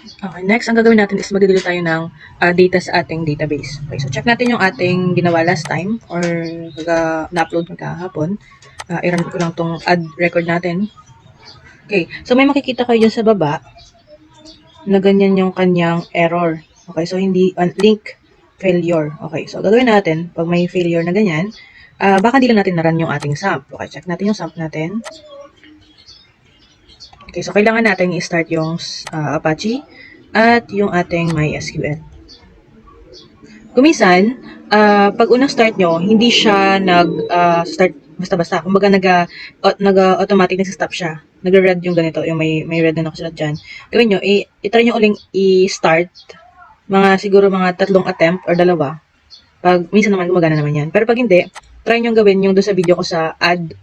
Okay, next, ang gagawin natin is mag-delete tayo ng data sa ating database. Okay, so check natin yung ating ginawa last time or na-upload ko kahapon. I-run ko lang tong add record natin. Okay, so may makikita kayo dyan sa baba na ganyan yung kanyang error. Okay, so hindi link failure. Okay, so gagawin natin, pag may failure na ganyan, baka hindi lang natin na-run yung ating sump. Okay, check natin yung sump natin. Okay, so kailangan natin i-start yung Apache at yung ating MySQL. Kumisan, pag unang start nyo, hindi siya nag-start basta-basta. Kumbaga nag-automatic nag-stop siya. Nag-red yung ganito, yung may red na nakasulat dyan. Gawin nyo, i-try nyo uling i-start siguro mga 3 attempt or 2. Pag minsan naman gumagana naman yan. Pero pag hindi, try nyo gawin yung doon sa video ko sa add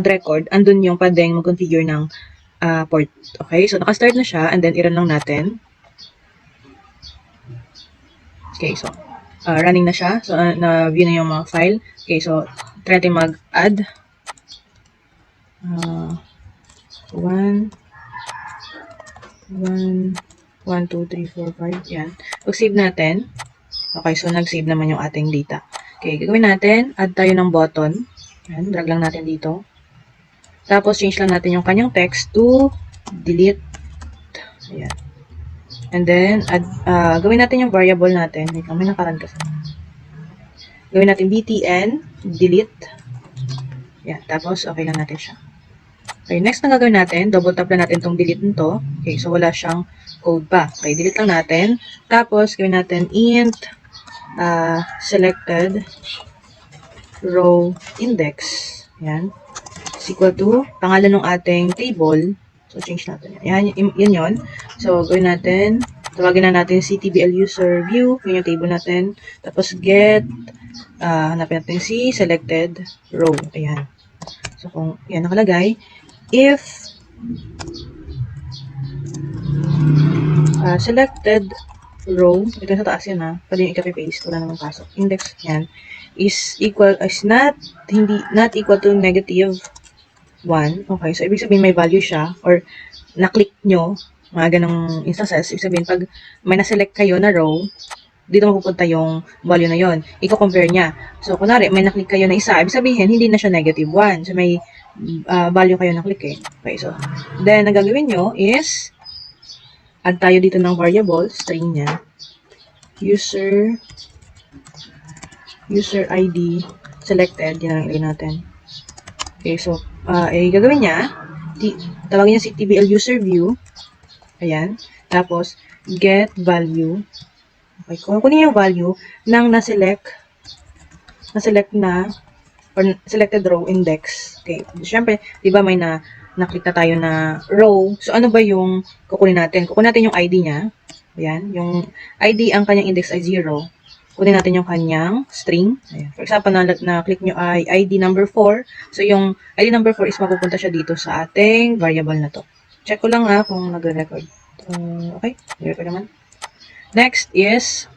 record, andun yung pwedeng mag-configure ng port. Okay, so naka-start na siya and then i-run lang natin. Okay, so running na siya. So na-view na yung mga file. Okay, so try natin mag-add. 1, 2, 3, 4, 5. Yan. Pag-save natin. Okay, so nag-save naman yung ating data. Okay, gagawin natin, add tayo ng button. Yan, drag lang natin dito. Tapos, change lang natin yung kanyang text to delete. Ayan. And then, gawin natin yung variable natin. Wait lang, may nakaran kasi. Gawin natin btn, delete. Yan, tapos, okay lang natin siya. Okay, next na gagawin natin, double tap lang natin itong delete nito. Okay, so wala siyang code pa. Okay, delete lang natin. Tapos, gawin natin int selected row index. Yan. Is equal to pangalan ng ating table. So, change natin yan. Yan yun. So, gawin natin, tawagin na natin ctbl user view. Yun yung table natin. Tapos, get, hanapin natin si selected row. Ayan. So, kung yan nakalagay, if selected row, ito sa taas yan pwede yung i-copy-paste, wala namang pasok. Index yan is not equal to negative 1. Okay, so ibig sabihin may value siya or na-click nyo, mga ganong instances, ibig sabihin pag may na-select kayo na row, dito mapupunta yung value na yon. Iko-compare niya. So, kunwari, may na-click kayo na isa, ibig sabihin hindi na siya negative 1. So, may value kayo na-click eh. Okay, so, then, ang gagawin nyo is add tayo dito ng variable, string niya, user ID selected, yun ang ilagay natin. Okay, so, gagawin niya, tawagin niya si tbl user view, ayan, tapos, get value, okay, kunin yung value ng na-select na, or selected row index. Okay, syempre, di ba may na-click na tayo na row, so ano ba yung kukunin natin? Kukunin natin yung ID niya, ayan, yung ID, ang kanyang index ay 0, kunin natin yung kanyang string. Ayan. For example, na-click nyo ay ID number 4. So, yung ID number 4 is mapupunta siya dito sa ating variable na to. Check ko lang kung nagre-record. Okay, nagre-record naman. Next is,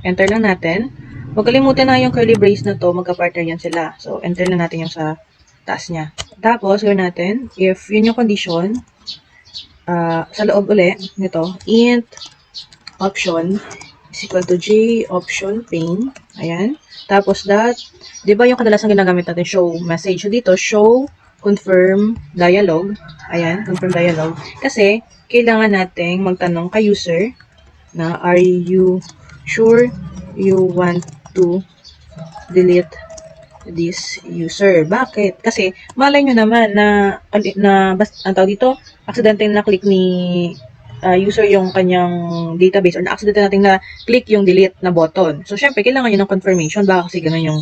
enter lang natin. Huwag kalimutan na yung curly brace na to, magka-partner yan sila. So, enter lang natin yung sa taas niya. Tapos, gawin natin, if yun yung condition, sa loob uli nito, int option is equal to j option pane. Ayan. Tapos that, di ba yung kadalasan ginagamit natin show message. So dito, show confirm dialog. Ayan, confirm dialog. Kasi, kailangan nating magtanong kay user na are you sure you want to delete this user? Bakit? Kasi, malay nyo naman na ang tawag dito, aksidente na click ni user yung kanyang database or na-accident natin na click yung delete na button. So, syempre, kailangan nyo ng confirmation baka kasi ganun yung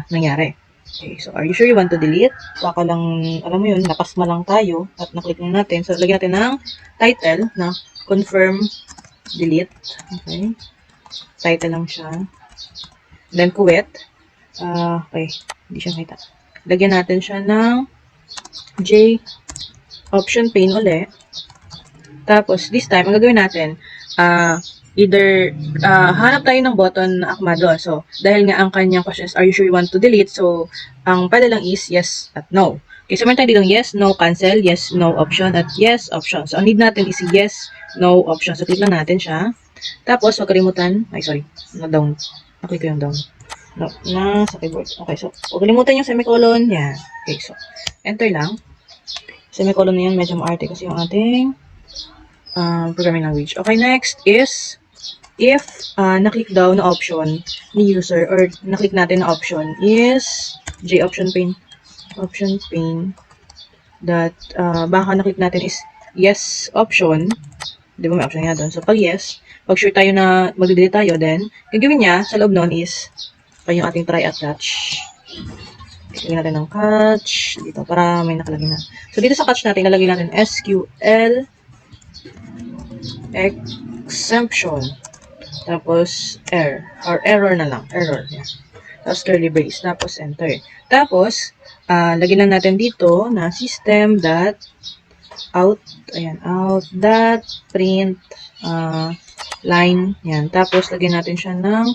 nangyari. Okay, so, are you sure you want to delete? Baka lang, alam mo yun, napasma lang tayo at na-click lang natin. So, lagyan natin ng title na confirm delete. Okay. Title lang siya. Then, quit. Okay, hindi siya makita. Lagyan natin siya ng J option pane ulit. Tapos, this time, ang gagawin natin, either hanap tayo ng button na akma doon. So, dahil nga ang kanyang question is, are you sure you want to delete? So, ang pwede lang is yes at no. Okay, Okay, so meron tayo dito yes, no, cancel, yes, no option, at yes option. So, ang need natin is yes, no option. So, click lang natin siya. Tapos, huwag kalimutan, ay sorry, na-down. Naklik ko yung down. No, na sa keyboard. Okay, so, huwag kalimutan yung semicolon. Yan. Okay, so, enter lang. Semicolon na yan, medyo maarte kasi yung ating programming language. Okay, next is, if naklik daw na option ni user or naklik natin na option is J option pane that baka naklik natin is yes option, di ba may option nga doon. So pag yes, pag sure tayo na magde-delete tayo, then gagawin niya sa loob noon is yung ating try at catch. Lagyan natin ng catch dito para may nakalagay na. So dito sa catch natin, lalagay natin SQL exemption. Tapos, error na lang. Error. Yan. Tapos, curly brace. Tapos, enter. Tapos, lagyan lang natin dito na system.out. Ayan. Out.print line. Yan. Tapos, lagyan natin siya ng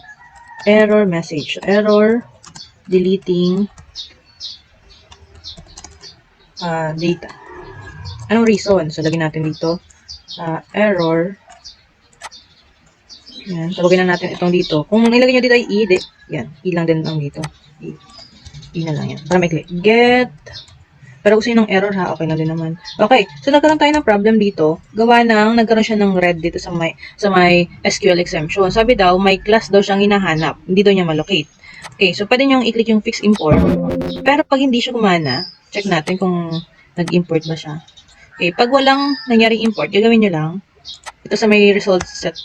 error message. Error deleting data. Anong reason? So, lagyan natin dito error. Yan, tawagin na natin itong dito. Kung nilagay nyo dito ay i, yan, i lang din ang dito. I na lang yan. Para may click. Get. Pero gusto nyo ng error ha, okay na din naman. Okay, so nagkaroon tayo ng problem dito. Gawa ng, nagkaroon siya ng red dito sa may SQL exemption. Sabi daw, may class daw siyang hinahanap. Hindi daw niya malocate. Okay, so pwede nyo i-click yung fix import. Pero pag hindi siya gumana, check natin kung nag-import ba siya. Okay, pag walang nangyaring import, gagawin nyo lang. Ito sa may result set,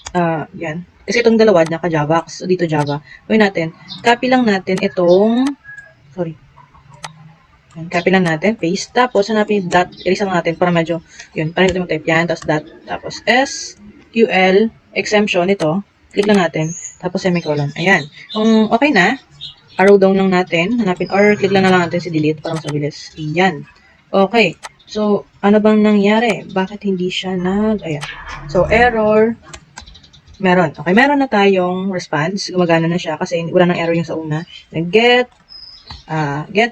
yan. Kasi itong dalawa, naka-Java. So, dito Java. Gawin natin. Copy lang natin itong, sorry. Yan, copy lang natin. Paste. Tapos, hanapin yung dot. Erase lang natin para medyo, yun. Para natin mag-type yan. Tapos, dot. Tapos, SQL exemption. Ito. Click lang natin. Tapos, semicolon. Ayan. Kung okay na, arrow down lang natin. Hanapin, or click lang na lang natin si delete para mas mabilis. Ayan. Okay. So, ano bang nangyari? Bakit hindi siya ayan. So, error. Meron. Okay, meron na tayong response. Gumagana na siya kasi wala nang error yung sa una. Then, get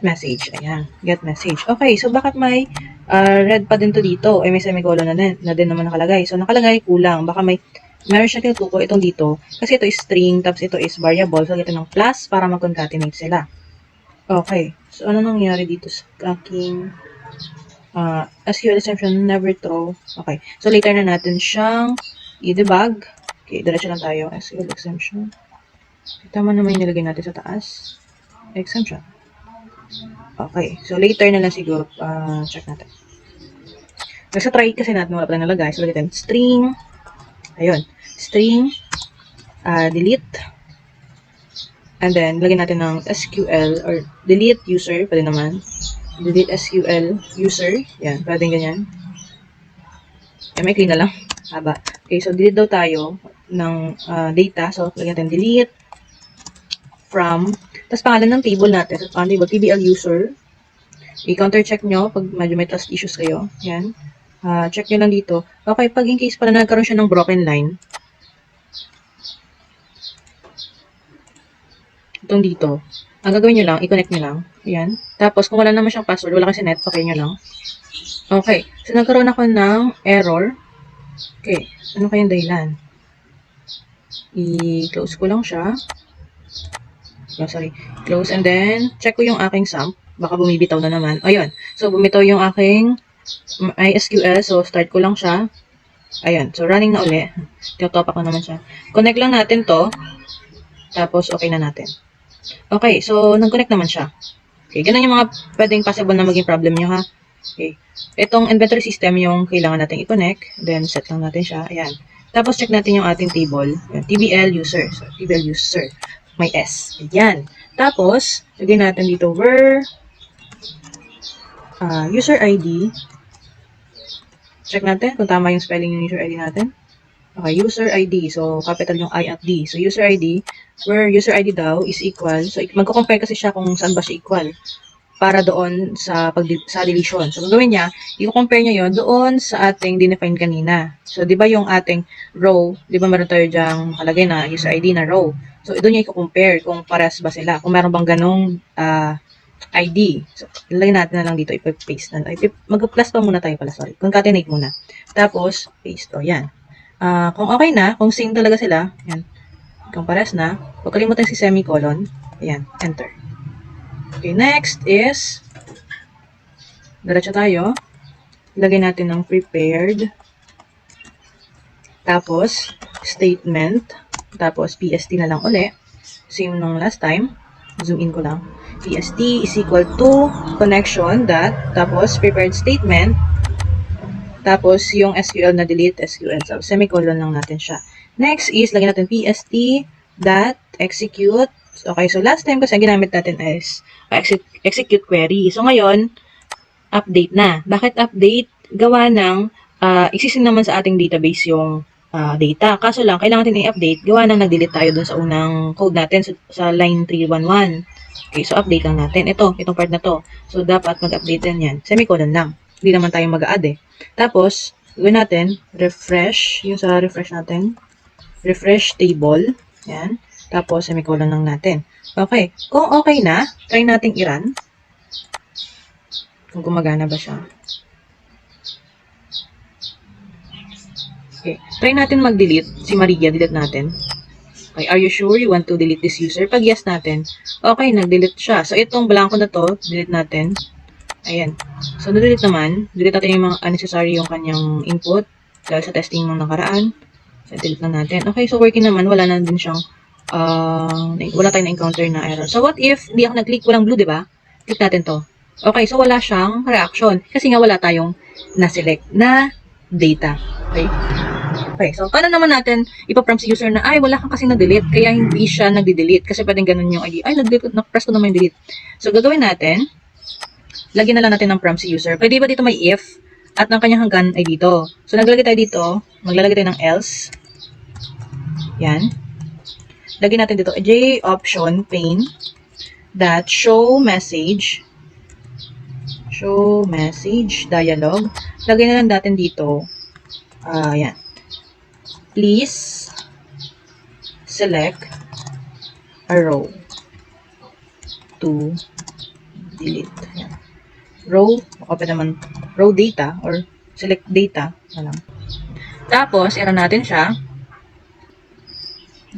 message. Ayan. Get message. Okay, so bakit may red pa din to dito? May semicolon na din naman nakalagay. So, nakalagay kulang. Baka meron siya tinutuko itong dito. Kasi ito is string, tapos ito is variable. So, ito ng plus para mag-concatenate sila. Okay. So, ano nangyari dito sa aking SQL exemption never throw. Okay. So, later na natin siyang i-debug. Okay, diretso lang tayo. SQL exemption. Tama naman yung nilagay natin sa taas. Exemption. Okay. So, later na lang siguro. Check natin. Nasa try kasi natin wala pa na nalagay. So, lagyan string. Ayun. String. Delete. And then, lagyan natin ng SQL or delete user. Pwede naman. Delete SQL user. Yan. Pwede ganyan. Yan, may clean na lang. Haba. Okay, so delete daw tayo ng data. So, lagyan natin delete from. Tapos pangalan ng table natin. So, pangalan table, TBL user. I-counter check nyo pag medyo may trust issues kayo. Yan. Check nyo lang dito. Okay, pag in case pala nagkaroon siya ng broken line. Itong dito. Ang gagawin nyo lang, i-connect nyo lang. Yan. Tapos, kung wala naman siyang password, wala kasi net, okay nyo lang. Okay. So, nagkaroon ako ng error. Okay. Ano kayang dahilan? I-close ko lang siya. Oh, sorry. Close and then, check ko yung aking sump. Baka bumibitaw na naman. Ayun. So, bumitaw yung aking MySQL. So, start ko lang siya. Ayan. So, running na uli. Tinotop ako naman siya. Connect lang natin to. Tapos, okay na natin. Okay. So, nag-connect naman siya. Okay. Ganun yung mga pwedeng possible na maging problem nyo, ha? Okay. Itong inventory system yung kailangan natin i-connect. Then, set lang natin siya. Ayan. Tapos, check natin yung ating table. Ayan. TBL user. So, TBL user. May S. Ayan. Tapos, lagyan natin dito where user ID. Check natin kung tama yung spelling ng user ID natin. Okay, user ID. So, capital yung I at D. So, user ID, where user ID daw is equal. So, magko-compare kasi siya kung saan ba siya equal. Para doon sa deletion. So, gagawin niya, i-compare niya yon doon sa ating dinefine kanina. So, di ba yung ating row, di ba meron tayo dyang nakalagay na user ID na row. So, doon niya i-compare kung parehas ba sila. Kung meron bang ganong ID. So, ilagay natin na lang dito, ipa-paste na lang. Mag-plus pa muna tayo pala, sorry. Concatenate muna. Tapos, paste. O, yan. Kung okay na, kung same talaga sila, yan. Kung pares na, huwag kalimutan si semicolon. Ayan, enter. Okay, next is, diretso tayo. Ilagay natin ng prepared. Tapos, statement. Tapos, PST na lang uli. Same nung last time. Zoom in ko lang. PST is equal to connection dot. Tapos, prepared statement. Tapos, yung SQL na delete SQL. So, semicolon lang natin siya. Next is, lagyan natin PST dot execute. Okay, so last time kasi ang ginamit natin is execute query. So, ngayon, update na. Bakit update? Gawa ng, existing naman sa ating database yung data. Kaso lang, kailangan natin i-update. Gawa ng nag-delete tayo dun sa unang code natin sa line 311. Okay, so update lang natin. Itong part na to. So, dapat mag-update din yan. Semicolon lang. Hindi naman tayo mag-add eh. Tapos, gawin natin, refresh. Yung sa refresh natin. Refresh table. Yan. Tapos, semicolon lang natin. Okay. Kung okay na, try nating i-run. Kung gumagana ba siya. Okay. Try natin mag-delete. Si Maria, delete natin. Okay. Are you sure you want to delete this user? Pag yes natin, okay, nag-delete siya. So, itong blanco na to, delete natin. Ayan. So, delete naman. Delete natin yung mga unnecessary yung kanyang input. Dahil sa testing ng nakaraan. So, delete na natin. Okay, so working naman. Wala na din siyang, wala tayong na-encounter na error. So, what if, hindi ako nag-click, walang blue, diba? Click natin to. Okay, so wala siyang reaction. Kasi nga wala tayong na-select na data. Okay? Okay, so paano naman natin ipaprompt si user na, ay, wala kang kasi na-delete, kaya hindi siya nag-delete. Kasi pwedeng ganun yung ID. Ay, na-press ko naman yung delete. So, gagawin natin, lagyan na lang natin ng prompt si user. Pwede ba dito may if? At ang kanyang hanggan ay dito. So, naglalagay tayo dito. Maglalagay tayo ng else. Yan. Lagyan natin dito, J option pane that show message dialog. Lagyan na lang natin dito. Yan. Please select a row to delete. Yan. Row, open naman, row data or select data. Alam. Tapos, i-run natin siya.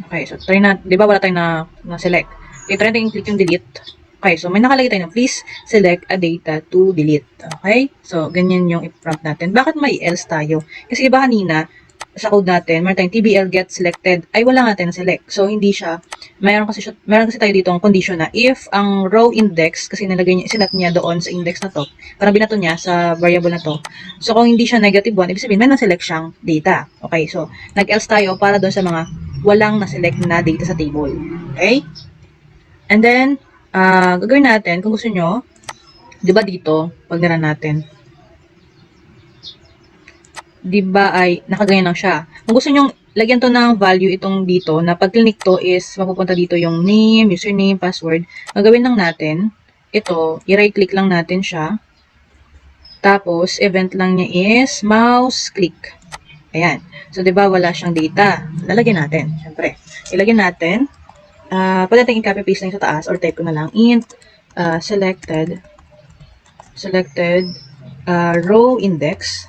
Okay, so try na, di ba wala tayong na-select. Okay, try natin i-click yung delete. Okay, so may nakalagay tayo na please select a data to delete. Okay, so ganyan yung i-prompt natin. Bakit may else tayo? Kasi iba kanina, sa code natin, meron tayong TBL get selected, ay wala nga tayong select. So, hindi siya, meron kasi tayo dito ang condition na if ang row index, kasi sinat niya doon sa index na to, parang binato niya sa variable na to. So, kung hindi siya -1, ibig sabihin, may na-select siyang data. Okay, so, nag-else tayo para doon sa mga walang na-select na data sa table. Okay? And then, gagawin natin, kung gusto nyo, di ba dito, pag nira natin, di ba ay nakaganyan lang siya. Kung gusto nyo lagyan to ng value itong dito, na pag click to is mapupunta dito yung name, username, password, gagawin lang natin, ito, i-right click lang natin siya. Tapos, event lang niya is mouse click. Ayan. So, di ba wala siyang data. Lalagyan natin, syempre. Ilagyan natin. Pwede natin i-copy paste lang sa taas or type ko na lang int selected row index.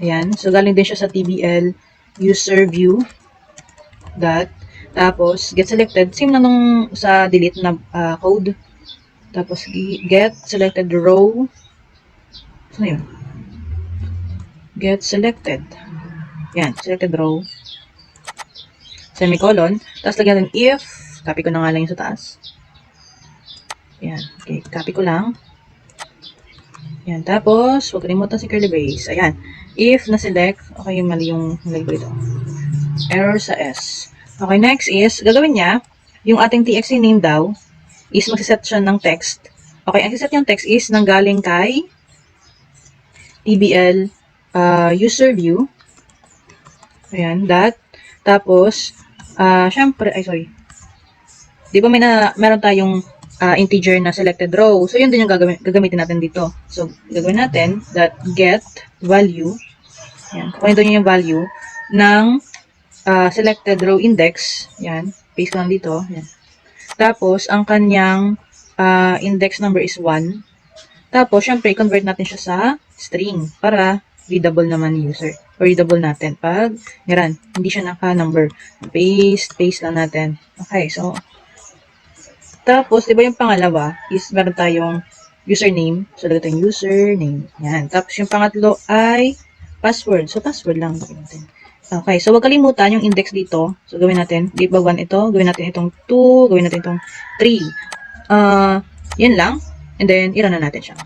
Ayan. So, galing din siya sa TBL user view dot. Tapos, get selected. Same na nung sa delete na code. Tapos, get selected row. So, yun. Get selected. Yan. Selected row. Semicolon. Tapos, lagyan natin if. Copy ko na nga lang yung sa taas. Yan. Okay. Copy ko lang. Yan. Tapos, huwag kalimutan si curly brace. Ayan. If na-select, okay, mali yung label ito. Error sa S. Okay, next is, gagawin niya, yung ating txt name daw, is magsiset siya ng text. Okay, ang siset yung text is nanggaling kay TBL user view. Ayan, that. Tapos, syempre, ay sorry. Di ba meron tayong integer na selected row. So, yun din yung gagamitin natin dito. So, gagawin natin that get value. Yan. Kunin doon yung value ng selected row index. Yan. Paste ko lang dito. Yan. Tapos, ang kanyang index number is 1. Tapos, syempre, convert natin siya sa string para readable naman ni user. Or readable natin. Pag, yan, hindi siya naka-number. Paste lang natin. Okay, so, tapos, di ba yung pangalawa is meron tayong username. So, lagay tayong username. Yan. Tapos, yung pangatlo ay password. So, password lang lagay natin. Okay, so wag kalimutan yung index dito. So, gawin natin. Di ba 1 ito? Gawin natin itong 2. Gawin natin itong 3. Yan lang. And then, i-run na natin siya.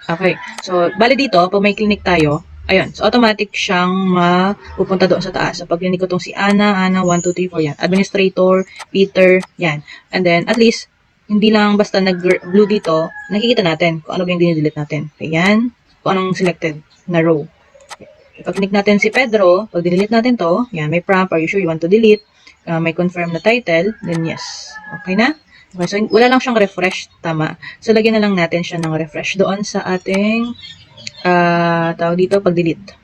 Okay. So, bali dito, pag may clinic tayo, ayun. So, automatic siyang mapupunta doon sa taas. So, pag clinic ko itong si Ana, 1, 2, 3, 4, yan. Administrator, Peter, yan. And then, at least, hindi lang basta nag-blue dito, nakikita natin kung ano yung dinidelete natin. Okay, yan. Kung anong selected na row. Pag click natin si Pedro, pag delete natin to, yan, may prompt, are you sure you want to delete? May confirm na title, then yes. Okay na? Okay, so wala lang siyang refresh, tama. So, lagyan na lang natin siya ng refresh doon sa ating, tawag dito, pag-delete.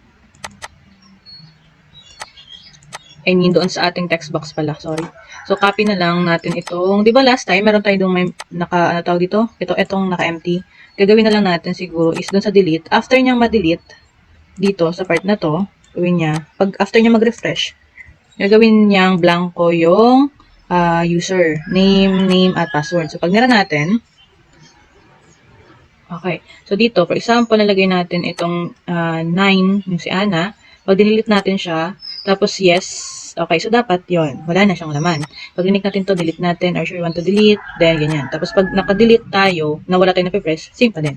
I mean, doon sa ating text box pala, sorry. So, copy na lang natin itong, di ba last time, meron tayo doon may ano tawag dito? Itong naka-empty. Gagawin na lang natin siguro is doon sa delete. After niyang ma-delete, dito sa part na to, gawin niya, pag after niya mag-refresh, gagawin niyang blanco yung user, name, at password. So, pag nira natin, okay. So, dito, for example, nalagay natin itong 9, yung si Ana. Pag dinelete natin siya, tapos yes, okay. So, dapat yon wala na siyang laman. Pag click natin to, delete natin, are you sure you want to delete? Then, ganyan. Tapos, pag naka-delete tayo, na wala tayo na-press, same pa din.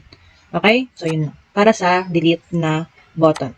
Okay? So, yun na. Para sa delete na button.